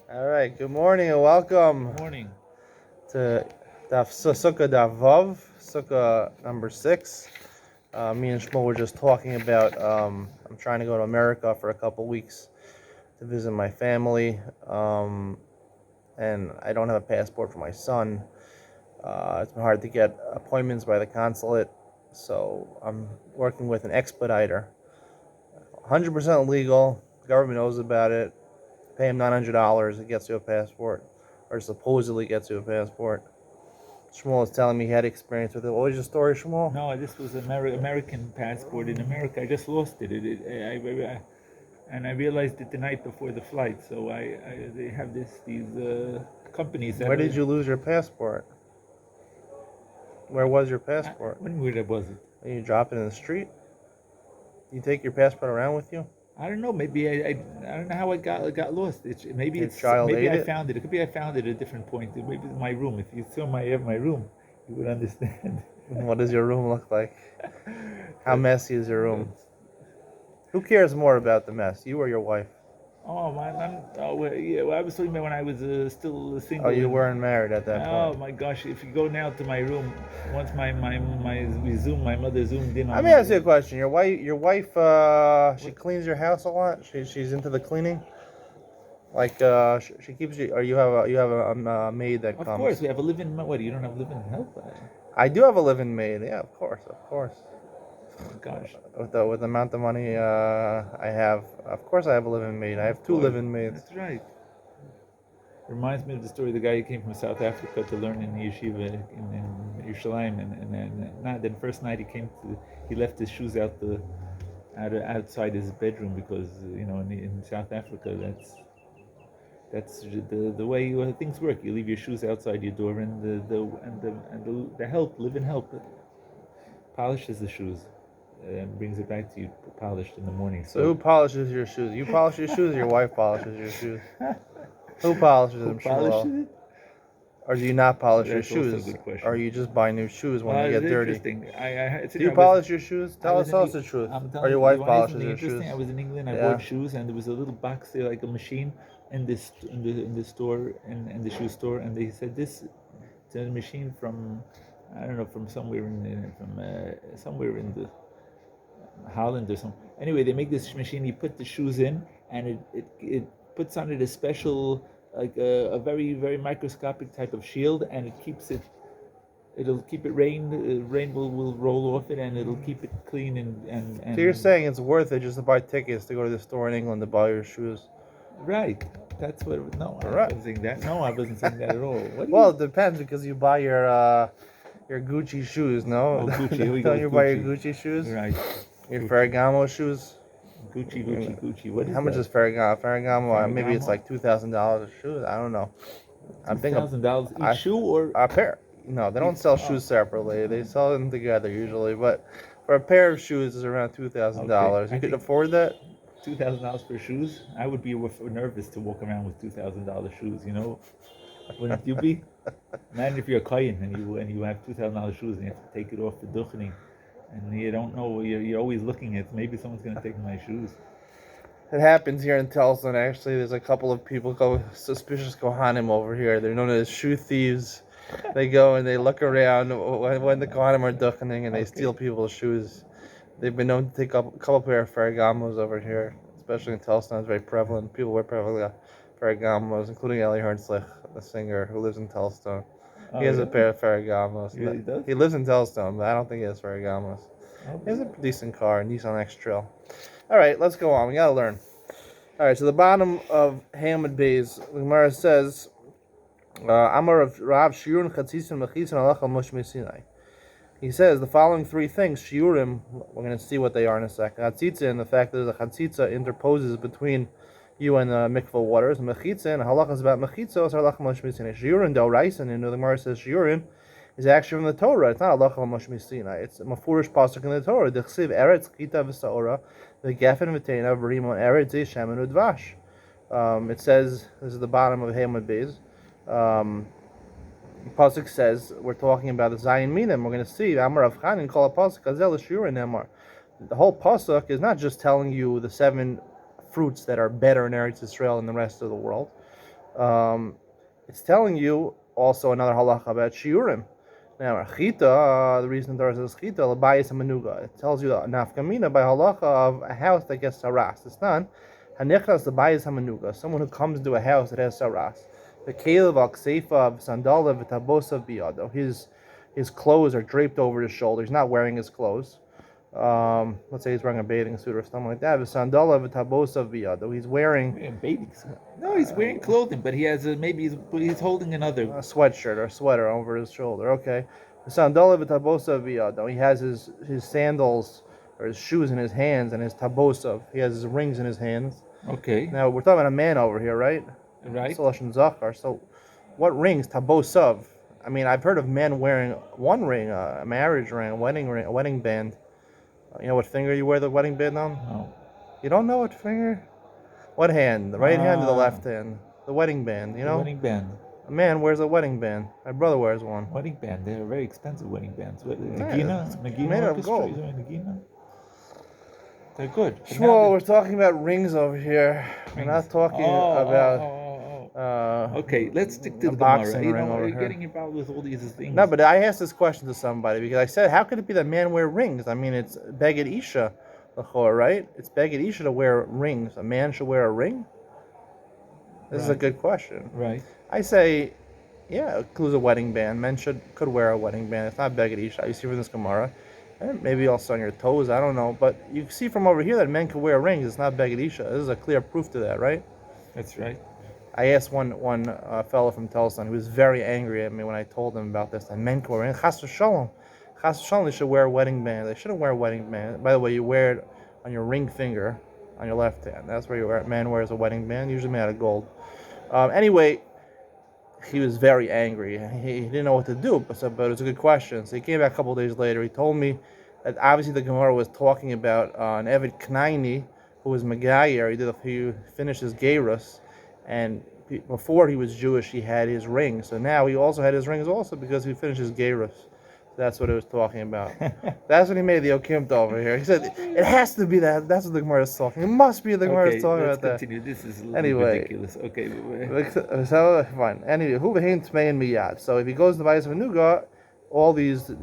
All right, good morning and welcome Morning. to Sukkah Daf Vav, Sukkah number 6. Me and Shmuel were just talking about I'm trying to go to America for a couple weeks to visit my family, and I don't have a passport for my son. It's been hard to get appointments by the consulate, so I'm working with an expediter. 100% legal, the government knows about it. Pay him $900, it gets you a passport, or supposedly gets you a passport. Shmuel was telling me he had experience with it. What was your story, Shmuel? No, this was American passport in America. I just lost it. And I realized it the night before the flight. So they have these companies that Where did you lose your passport? Where was your passport? when was it? Did you drop it in the street? You take your passport around with you? I don't know. Maybe I don't know how I got lost. Your child Maybe ate I it? found it. It could be I found it at a different point. Maybe in my room. If you saw my room, you would understand. What does your room look like? How messy is your room? Who cares more about the mess, you or your wife? Oh man, yeah. Well, I was talking about when I was still Oh, single. you weren't married at that Oh point. my gosh! If you go now to my room, once my mother zoomed in Let on me my ask you a room. question. Your wife, she cleans your house a lot. She's into the cleaning. Like she keeps you, or you have a maid that Of comes. course, we have a live-in. What? You don't have live-in help? I do have a live-in maid. Yeah, of course, of course. Oh gosh, With the amount of money I have, of course I have a live-in maid. I of have two course, live-in maids. that's right. Reminds me of the story of the guy who came from South Africa to learn in the yeshiva in Yerushalayim, and not the first night he left his shoes outside his bedroom because in South Africa that's the way things work. You leave your shoes outside your door, and the help, live-in help, polishes the shoes and brings it back to you polished in the morning. So who So polishes your shoes? You polish your shoes, or your wife polishes your shoes? Who polishes who them, polishes Shmuel? it? Or do you not polish your That's also a shoes? good Or question. you just buy new shoes when they Well, it's get dirty? interesting. It's Do you interesting. polish your shoes? I Tell was us, in tell us the. the truth. I'm Or telling your you, you wife want to hear polishes something your shoes? interesting? I was in England. I Yeah. bought shoes, and there was a little box there, like a machine, in the shoe store, and they said it's a machine from, I don't know, from somewhere in the Holland or something. Anyway, they make this machine. You put the shoes in, and it puts on it a special, like a very very microscopic type of shield, and it keeps it. It'll keep it rain. Rain will roll off it, and it'll keep it clean So you're and saying it's worth it just to buy tickets to go to the store in England to buy your shoes? right. That's what. No, I Right. wasn't saying that. No, I wasn't saying that at all. What do Well, you? it depends because you buy your Gucci shoes, no? Oh, Gucci. Here we go Don't with you buy your Gucci. Gucci shoes? Right. Your Gucci. Ferragamo shoes? Gucci. What is How much that? is Ferragamo? Ferragamo, maybe it's Ferragamo. like $2,000 a shoe. I don't know. I think $2,000 each I shoe, or a pair. No, they don't each? sell Oh, shoes separately. They sell them together usually. But for a pair of shoes, it's around two thousand okay. dollars. You I could think afford that. $2,000 for shoes. I would be nervous to walk around with $2,000 shoes. Wouldn't you be? Imagine if you're a kohen and you have $2,000 shoes and you have to take it off for duchening, and you don't know. You're always looking at maybe someone's going to take my shoes. It happens here in Telson. Actually, there's a couple of people called suspicious Kohanim over here. They're known as shoe thieves. They go and they look around when the Kohanim are duchening and they steal Okay. people's shoes. They've been known to take up a couple pair of Ferragamos over here, especially in Telson. It's very prevalent. People wear prevalent Ferragamos, including Eli Hertzlich, the singer who lives in Telstone. He Oh, has a pair really? of Ferragamos. He really does? He lives in Telstone, but I don't think he has Ferragamos. He has a Okay. decent car, a Nissan X-Trail. All right, let's go on. We gotta learn. All right, so the bottom of Hamid Bays, the Gemara says, "Amar of Rav Shiurun Chatzisim Mechisim Alach Al Moshe Sinai." He says the following three things, shiurim, we're going to see what they are in a second. Chatzitza, and the fact that the chatzitza interposes between you and the mikvah waters. Mechitza, and halach is about mechitza, or halach Moshe Sinai. Shiurim, doraisen, and the Gemara says shiurim is actually from the Torah. It's not halach Moshe Sinai. It's a mafurish pasuk in the Torah. Dechsiv eretz chita v'saora, the gefen v'teina v'rimon eretz zeh and udvash. It says, this is the bottom of Hamad Beis. Pasuk says we're talking about the Zayin Minim. We're going to see Amar of Chanin call a pasuk Azel Shura Nemar. The whole pasuk is not just telling you the 7 fruits that are better in Eretz Israel than the rest of the world. It's telling you also another halacha about shiurim. Now, chita, the reason there is chita, labayis manuga. It tells you nafkamina by halacha of a house that gets saras. It's not hanichas labayis hamanuga. Someone who comes to a house that has saras. The kelev al kseifa sandala v'tabosav biyado. His clothes are draped over his shoulder. He's not wearing his clothes. Let's say he's wearing a bathing suit or something like that. Sandala v'tabosav biyado. He's wearing A bathing suit. No, he's wearing clothing, but he has maybe he's holding another. a sweatshirt or a sweater over his shoulder. Okay. Sandala v'tabosav biyado. He has his sandals or his shoes in his hands and his tabosav. He has his rings in his hands. Okay. Now we're talking about a man over here, right? Right. Lashon Zachar. So, what rings? Tabosav. I mean, I've heard of men wearing one ring, a marriage ring, a wedding band. You know what finger you wear the wedding band on? No. You don't know what finger? What hand? The right hand or the left hand? The wedding band. You know. Wedding band. A man wears a wedding band. My brother wears one. Wedding band. They're very expensive wedding bands. What, Yeah, Nagina? it's Nagina made out of orchestra? gold. Is there a Nagina? They're good. But now Shmuel, we're talking about rings over here. We're Rings. not talking Oh, about. Okay, let's stick to a the boxing Gemara. You ring know, over we're here. getting involved with all these things. No, but I asked this question to somebody because I said, how could it be that men wear rings? I mean, it's Beged Isha, right? It's Beged Isha to wear rings. A man should wear a ring? This is a Right. good question. Right. I say, yeah, it includes a wedding band. Men could wear a wedding band. It's not Beged Isha. You see from this Gemara. And maybe also on your toes, I don't know. But you see from over here that men can wear rings. It's not Beged Isha. This is a clear proof to that, right? That's right. I asked one fellow from Telson who was very angry at me when I told him about this. That men can wear rings. Chas v'shalom. Chas v'shalom, they should wear a wedding band. They shouldn't wear a wedding band. By the way, you wear it on your ring finger on your left hand. That's where you wear it. Man wears a wedding band, usually made out of gold. Anyway, he was very angry. He didn't know what to do, but it was a good question. So he came back a couple of days later. He told me that obviously the Gemara was talking about an Eved Knaini who was Megayer. He finished his Geirus, and before he was Jewish, he had his rings. So now he also had his rings also because he finished his Geirus. That's what it was talking about. That's when he made the Okimta over here. He said, it has to be that. That's what the Gemara is talking. It must be the Gemara is talking let's about continue. This is a little Anyway. ridiculous. Okay. So fine. Anyway, who behind Tmei and Miyad. So if he goes to the Bayis of Anuga, all these the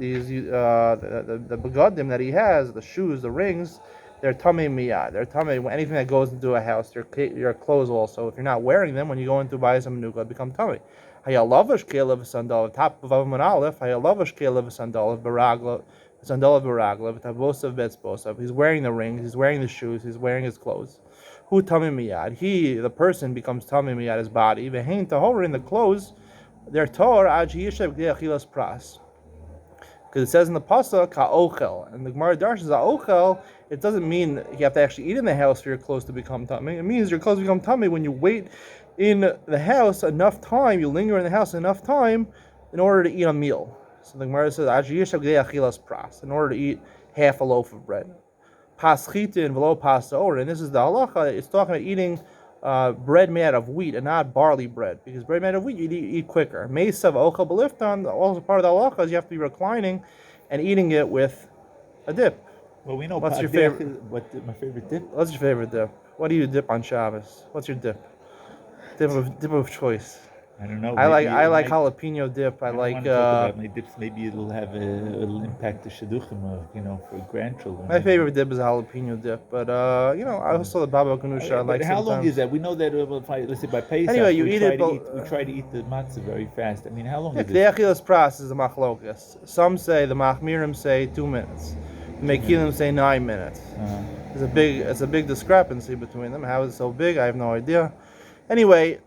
begadim that he has, the shoes, the rings, they're Tamei Miyad. They're Tamei. Anything that goes into a house, your clothes also. If you're not wearing them when you go into Bayis of Anuga, it become Tamei. Hayalavish kelev sandal top of Avman Aleph. Hayalavish kelev sandal baragla. Sandal baragla. Tavosav betzbosav. He's wearing the rings. He's wearing the shoes. He's wearing his clothes. Who tamim miyad? He, the person, becomes tamim miyad, his body. Vehein tahor in the clothes. They're tor ad yishev g'achilas pras. Because it says in the pasuk ka'ochel, and the Gemara darshans ha'ochel. It doesn't mean you have to actually eat in the house for your clothes to become tummy. It means your clothes become tummy when you wait in the house enough time. You linger in the house enough time in order to eat a meal. So the Gemara says ad yishev g'achilas pras, in order to eat half a loaf of bread. Paschitin v'lo pasaor, and this is the halacha. It's talking about eating bread made out of wheat and not barley bread, because bread made out of wheat you eat quicker. Mesav ochel belifton, also part of the halacha is you have to be reclining and eating it with a dip. Well, we know. What's your favorite? What my favorite dip? What's your favorite dip? What do you dip on Shabbos? What's your dip? Dip of choice. I don't know. I like Maybe jalapeno dip. I don't like. want to talk about my dips. Maybe it'll have it'll impact the shidduchim, for grandchildren. My favorite dip is jalapeno dip, but I also the baba ganusha. I like. But how long sometimes. is that? We know that let's say by Pesach, Anyway, you we eat try it. we try to eat the matzah very fast. I mean, how long is The it? achilas pras is a machlokas. Some say the machmirim say 2 minutes. The mekilim say 9 minutes. It's a big discrepancy between them. How is it so big? I have no idea. Anyway,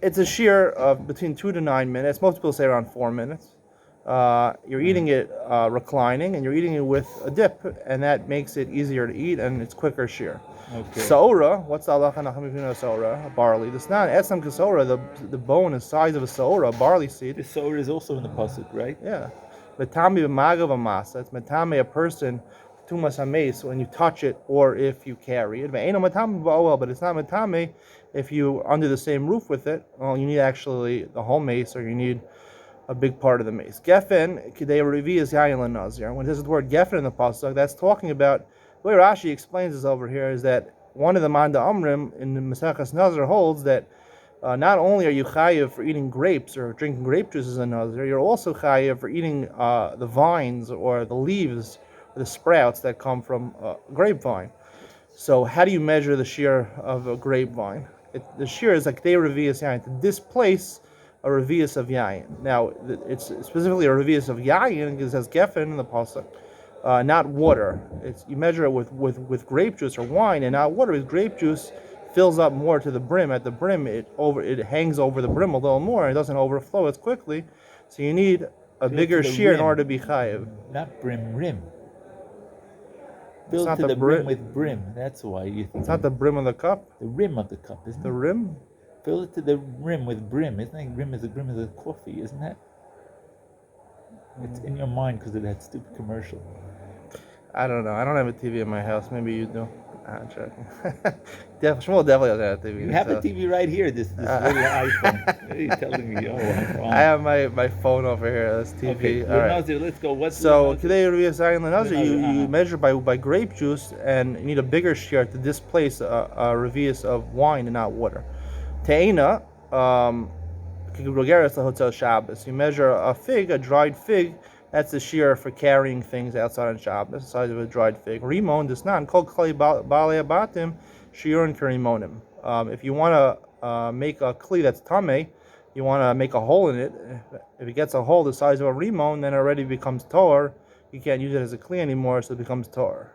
it's a shear of between 2 to 9 minutes. Most people say around 4 minutes. You're eating it reclining, and you're eating it with a dip, and that makes it easier to eat, and it's quicker shear. Okay. Saora, what's the halacha nachamifina saora? Barley. This not etzam kasora. The bone is size of a saora, a barley seed. The sour is also in the pasuk, right? Yeah. Metame b'magav amasa. It's metame a person tumas hames when you touch it or if you carry it. But it's not metame if you under the same roof with it. Well, you need actually the whole mace, or you need a big part of the mace. Geffen kidei revi is yayin lenazir. When it says the word geffen in the pasuk, that's talking about. The way Rashi explains this over here is that one of the Manda Amrim in the Maseches Nazir holds that Not only are you chayiv for eating grapes or drinking grape juice as a nazir, you're also chayiv for eating the vines or the leaves, or the sprouts that come from grapevine. So how do you measure the shear of a grapevine? The shear is like they revius yayin to displace a revius of yayin. Now it's specifically a revius of yayin because it says geffen in the pasuk, not water. You measure it with grape juice or wine, and not water. With grape juice fills up more to the brim. At the brim, it hangs over the brim a little more. It doesn't overflow as quickly. So you need a bigger shear in order to be chayiv. Not rim. It's Filled not to the the brim with brim. That's why you think It's not the brim of the cup. the rim of the cup, isn't The it? rim. Fill it to the rim with brim. Isn't it? Brim is the brim of the coffee, isn't it? It's in your mind because of that stupid commercial. I don't know. I don't have a TV in my house. Maybe you do. I'm joking. Shmuel definitely doesn't have a TV. You have a TV right here. This little iPhone. What are you telling me? Oh, I'm wrong. I have my phone over here. That's TV. Okay, All right. Nazir, let's go. What's So the today will be a second Nazir. You Uh-huh. measure by grape juice, and you need a bigger shear to displace a revius of wine and not water. Te'ena, Shabbos. You measure a fig, a dried fig. That's the shear for carrying things outside on Shabbos, the size of a dried fig. Rimon does not. Kol klei balei abatim shiurin kerimonim. If you want to make a kli that's tameh, you want to make a hole in it. If it gets a hole the size of a rimon, then it already becomes tor. You can't use it as a kli anymore, so it becomes tor.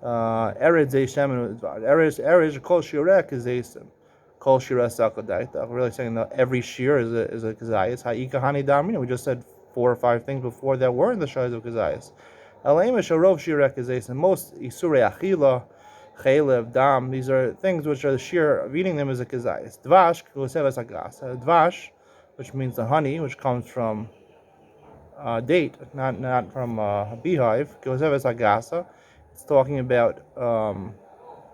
Ered zeishem ered kol shirek is zeisim. Kol shirek sakodaita. We're really saying that every shear is a kazayis. Ha'ika hani damina. We just said 4 or 5 things before that were in the shayes of kazayis. Aleima sharov shirek is zeisim. Most isurei achila, chaylev, dam. These are things which are the shear of eating them is a kazayis. Dvash kosevas agas. Dvash, which means the honey, which comes from date, not from a beehive. Kosevas agasa. It's talking about,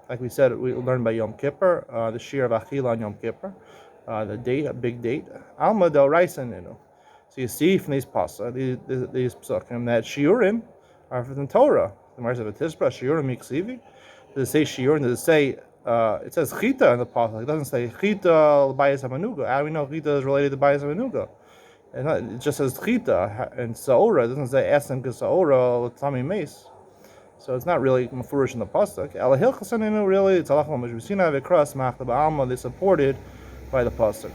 like we said, we learned by Yom Kippur, the shear of achila on Yom Kippur, the date, a big date. Alma del Raisaninu. So you see from these pasuk, these psukim, that shiurim are from the Torah. The Gemara says, "V'tisbra shiurim miksivi." Does it say shiurim? Does it say? It says chita in the pasuk. It doesn't say chita l'bayis hamanuga. How do we know chita is related to bayis hamanuga? It just says chita and saora. It doesn't say esem k'saora l'tami meis. So it's not really mafurish in the pasuk. Ala hilchasaninu really it's alach l'mashvisina v'kras machta ba'alma. They're supported by the pasuk.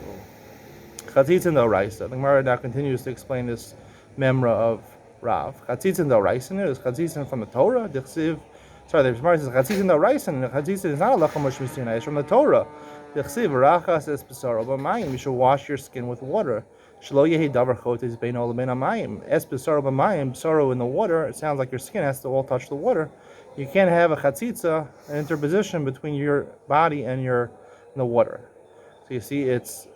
Chatzitzin del Raisa. The Gemara now continues to explain this memra of Rav. Chatzitzin del Raisa is Chatzitzin from the Torah. The Gemara says Chatzitzin del Raisa. Chatzitzin is not a lachem mishmishina. It's from the Torah. Dichsiv rachas es b'saro b'mayim. You should wash your skin with water. Shlo yehi davar chotes beino lebein hamayim. Es b'saro b'mayim. B'saro in the water. It sounds like your skin has to all touch the water. You can't have a chatzitza, an interposition between your body and the water. So you see, it's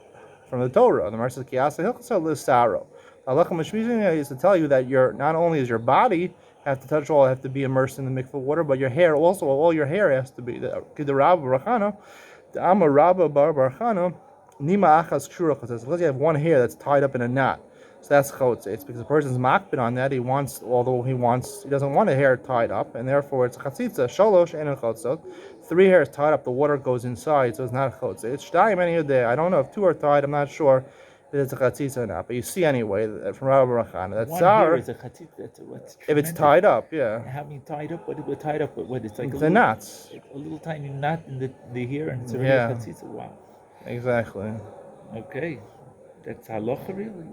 from the Torah. The Gemara says, "Kiasa hilchasa l'saro." Halacha mishmizin is to tell you that not only is your body have to be immersed in the mikvah water, but your hair also. All your hair has to be. The Rabba Barachana, the Amar Rabba Bar Barachana, Nima achas kshura chotzes. Unless you have one hair that's tied up in a knot, so that's chotzes. It's because the person's makbid on that. He doesn't want a hair tied up, and therefore it's chatzitza. Shalosh and chotzes. 3 hairs tied up, the water goes inside, so it's not chotzes. It's shtayim any day. I don't know if 2 are tied. I'm not sure if it's a chatzitza or not. But you see anyway from Rabbi Barachana that One is a chatzitza. That's if it's tied up, yeah. How many tied up? What tied up? What it's like The knots. A little tiny knot in the hair, and it's already Yeah. a chatzitza. Wow. Exactly. Okay, that's halacha really.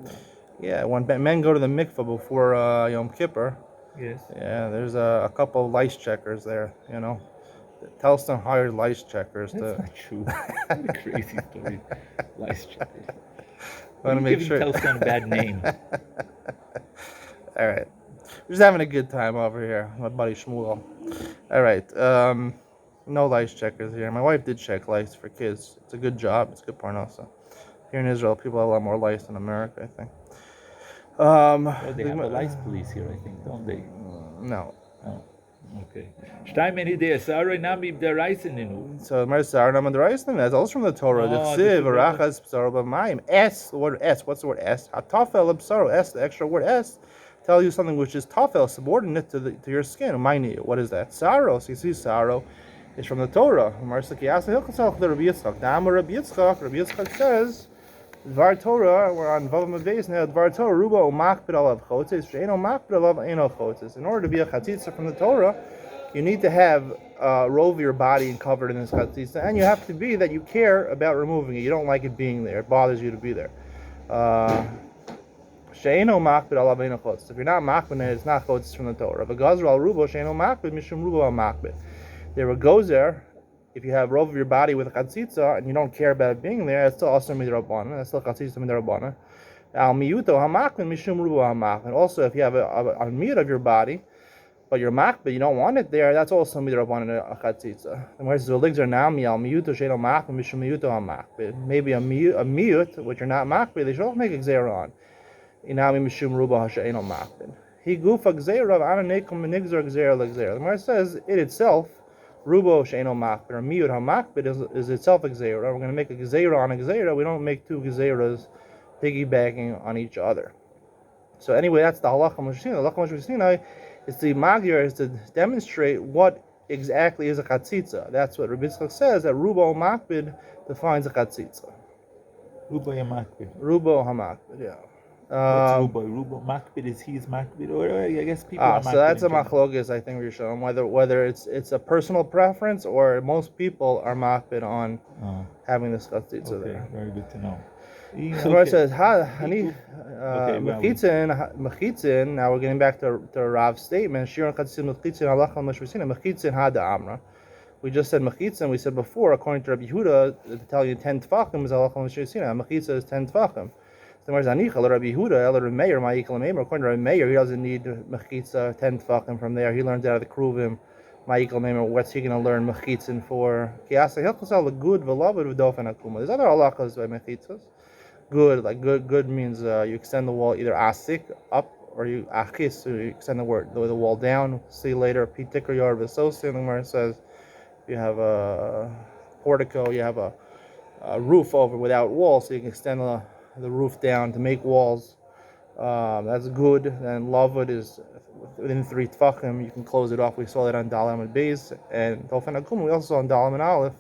Yeah, when men go to the mikvah before Yom Kippur, Yes. yeah, there's a couple of lice checkers there, you know. Telston hired lice checkers That's not true. What a crazy story. Lice checkers. want to make sure. Telston a bad name. All right. We're just having a good time over here, my buddy Shmuel. All right. No lice checkers here. My wife did check lice for kids. It's a good job. It's good parnasa. Here in Israel, people have a lot more lice than America, I think. Oh, they have a lice police here, I think, don't they? No. Oh, okay. Shtaymen hidei saroi nami b'deraiseninu. So that's also from the Torah. The Oh, chsiv, the arachas, b'saro b'mayim. Es, the word es. What's the word es? Hatafel b'saro. Es, the extra word es, tell you something which is tafel, subordinate to your skin. What is that? Sorrow. So you see sorrow. is from the Torah. Rabbi Yitzchak says, Dvar Torah, we're on Vav Mabeis now. Dvar Torah, Rubo Makbid Alav Chotzes, She'eno Makbid Alav Eno Chotzes. In order to be a chatzitza from the Torah, you need to have roll of your body covered in this chatzitza, and you have to be that you care about removing it. You don't like it being there. It bothers you to be there. She'eno Makbid Alav Eno Chotzes. If you're not makbid, it's not chotzes from the Torah. But Gazra al Rubo, She'eno Makbid, Mishum Rubo al Makbid. There goes there. If you have roll of your body with a chatzitza and you don't care about it being there, it's still also midrabanan. That's still chatzitza midrabanan. Al miyuto hamakbin mishum rubu hamakbin. Also, if you have a miyut of your body, but you're makbin, you don't want it there, that's also midrabanan a chatzitza. And whereas the legs are now al miyuto sheino makbin mishum miyuto hamakbin. Maybe a miyut, which you're not makbin, they should all make a gzeira on. Inami mishum rubu hasheino makbin. He gufa gzeira ananekum menigzer gzeira legzeira. The Gemara says it itself. Rubo she'eno makbid, or miyud hamakbid is itself a gzeira. We're going to make a gzeira on a gzeira. We don't make two gezeiras piggybacking on each other. So anyway, that's the halacha mashusina. The halacha mashusina is the magir, is to demonstrate what exactly is a chatzitza. That's what Rabbi Yitzchak says, that rubo makbid defines a chatzitza. Rubo hamakbid. Rubo hamakbid, yeah. What's Rubo? Rubo makbid is he's makbid, or I guess people are makbid. So that's a machlokas, I think, Rishon, whether it's a personal preference or most people are makbid on having this chatzitza there. Very good to know. So it says, mechitzin. Now we're getting back to Rav's statement. Shiron chatzitza mechitzin halacha mashvusina mechitzin hada amra. We just said mechitzin. We said before, according to Rabbi Yehuda, to tell you 10 tefachim is halacha mashvusina. Mechitzah is 10 tefachim. According to Rabbi Meir, he doesn't need mechitza 10 tefachim from there. He learns out of the kruvim. What's he going to learn mechitzin for? There's other halachas by mechitzas. Good means you extend the wall either asik up or you achis, so you extend the wall down. See later, pitikar yard v'sosin, where it says you have a portico, you have a roof over without walls, so you can extend the roof down to make walls. That's good. Then lavud is within 3 tefachim. You can close it off. We saw that on Dalam and Beis, and Dolphin Akum. We also saw on Dalam and Aleph.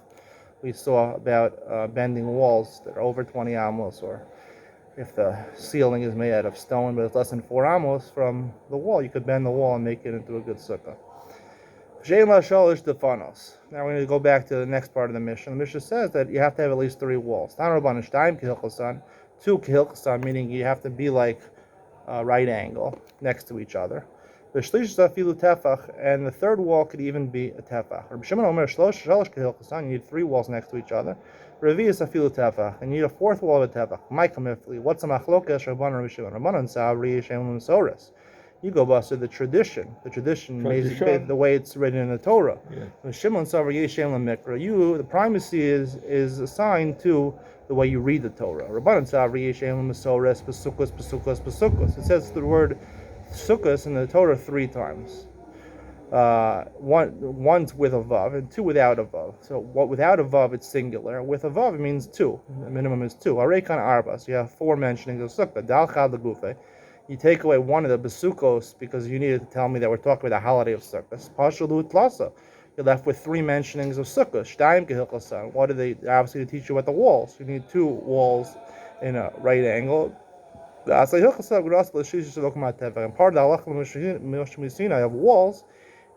We saw about bending walls that are over 20 amos, or if the ceiling is made out of stone but it's less than 4 amos from the wall, you could bend the wall and make it into a good sukkah. Now we're going to go back to the next part of the Mishnah. The Mishnah says that you have to have at least 3 walls. 2 kehilchasan, meaning you have to be like right angle next to each other. And the third wall could even be a tefach. You need 3 walls next to each other. And you need a 4th wall of a tefach. What's a machlokas? You go by the tradition. The tradition is the way it's written in the Torah. The primacy is assigned to the way you read the Torah. It says the word sukkos in the Torah 3 times. Once with a vav and 2 without a vav. So what without a vav it's singular. With a vav it means 2. The minimum is 2. Arekan arba. So you have 4 mentionings of sukkah. Dal chad legufe. You take away one of the besukos because you needed to tell me that we're talking about the holiday of Sukkot. Pashalu tlasa. You're left with 3 mentionings of Sukkot. Shtaim kehilchasan. What do they obviously to teach you about the walls? You need 2 walls in a right angle. And part of the halacha mishmishina of walls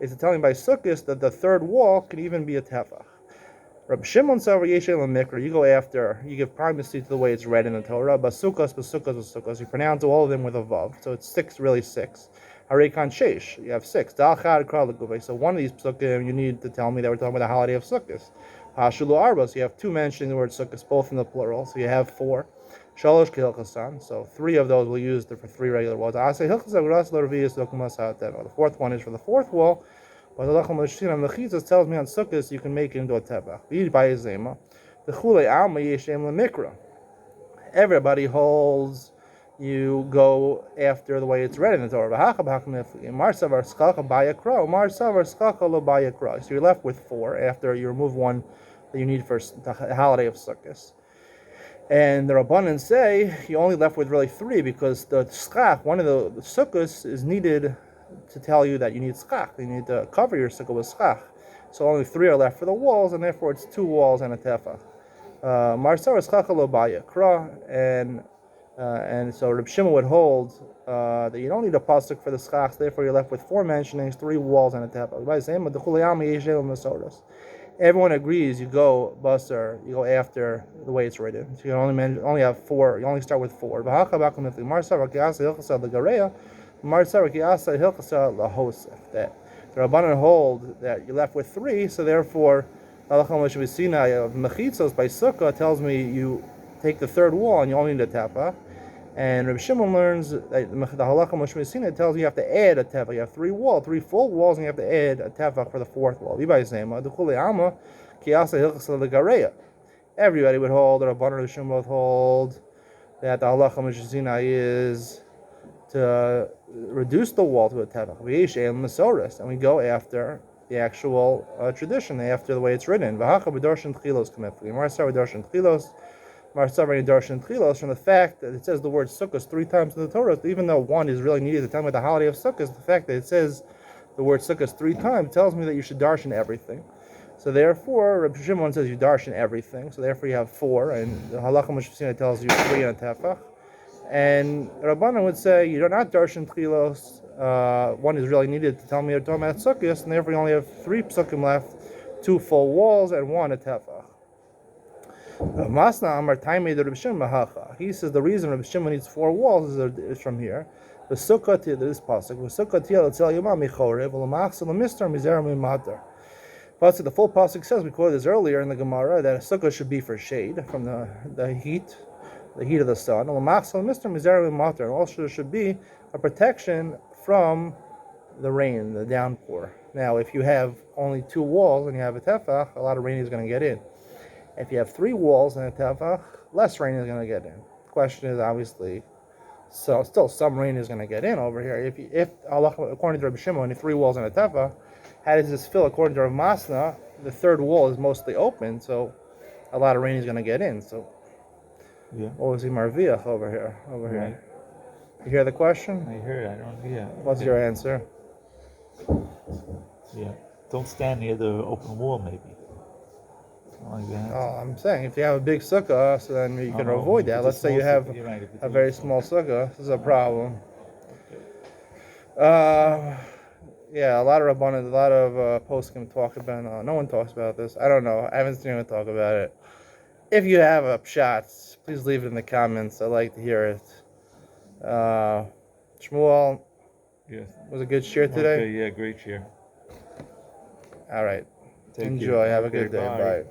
is to tell me by Sukkot that the 3rd wall can even be a tefach. Rabbi Shimon Savar Yeshel Mikra, you go after, you give primacy to the way it's read in the Torah, basukas. You pronounce all of them with a vav, so it's 6, really 6. Harekan Sheish, you have 6. Dal Chad Kral Leguvei, so one of these psukim you need to tell me that we're talking about the holiday of Sukkot. Hashulu Arba, so you have 2 mentioning the word Sukkot, both in the plural, so you have 4. Shalosh Kehilchasan, so 3 of those we'll use for 3 regular walls. The 4th one is for the 4th wall. But the Lacham Mechitzas tells me on Sukkot you can make it into a tefach. The Chulei Alma Yeshem LeMikra. Everybody holds you go after the way it's read in the Torah. So you're left with 4 after you remove one that you need for the holiday of Sukkot. And the Rabbanan say you only left with really 3 because the Succah, one of the Sukkos, is needed to tell you that you need Succah. You need to cover your Sukkah with Succah. So only 3 are left for the walls, and therefore it's 2 walls and a tefach. Marsar is Succah lo baya kra, and so Reb Shimon would hold that you don't need a pasuk for the schachs, therefore you're left with 4 mentionings, 3 walls and a tefach. Everyone agrees you go basar, you go after the way it's written. So you only have 4. You only start with 4. That the Rabbanan hold that you're left with 3, so therefore Halacha Moshe Sinai of Mechitzos by Sukkah tells me you take the 3rd wall and you only need a tefach. And Reb Shimon learns that the Halacha Moshe Sinai tells you have to add a tefach. You have 3 full walls, and you have to add a tefach for the 4th wall. Everybody would hold, the Rabbanan and Shimon both hold, that the Halacha Moshe Sinai is to reduce the wall to a tefach. And we go after the actual tradition, after the way it's written. From the fact that it says the word Sukkah 3 times in the Torah, even though 1 is really needed to tell me the holiday of Sukkah, the fact that it says the word Sukkah 3 times tells me that you should darshan everything. So therefore, Reb Shimon says you darshan everything. So therefore you have 4, and the Halacha Moshe Sinai tells you 3 and a tefach. And Rabbanan would say you do not darshan tchilos. 1 is really needed to tell me you're talking about Sukkot, and therefore you only have 3 psukim left, 2 full walls and 1 a tefach. Masna Amar Taimei the Reb Shimon Mahacha. He says the reason Reb Shimon needs 4 walls is from here. The Sukkah to this pasuk. The Sukkah tiyal etzel yoma michorev u'lamachsel l'mister mizer mimater. Pasuk, the full pasuk says, we quoted this earlier in the Gemara, that a Sukkah should be for shade from the heat of the sun. U'lamachsel l'mister mizer mimater. And also should be a protection from the rain, the downpour. Now, if you have only 2 walls and you have a tefach, a lot of rain is going to get in. If you have 3 walls and a tefach, less rain is going to get in. The question is obviously, so still some rain is going to get in over here. If Allah, according to Rabbi Shimon, 3 walls and a tefach, how does this fill? According to Rav Masna, the 3rd wall is mostly open, so a lot of rain is going to get in. So, what was he marviach over here? Here. You hear the question? I heard. I don't. Yeah. What's your answer? Yeah. Don't stand near the open wall, maybe. Like that. Oh, I'm saying if you have a big sukkah, so then you can avoid that. Let's say you have a very small sukkah. This is a problem. Yeah, a lot of Rabbanan, a lot of poskim talk about. No one talks about this. I don't know. I haven't seen anyone talk about it. If you have a pshat, please leave it in the comments. I'd like to hear it. Shmuel, yes, was a good share today. Okay, yeah, great share. All right. Take Enjoy. care. Have a good day. Bye.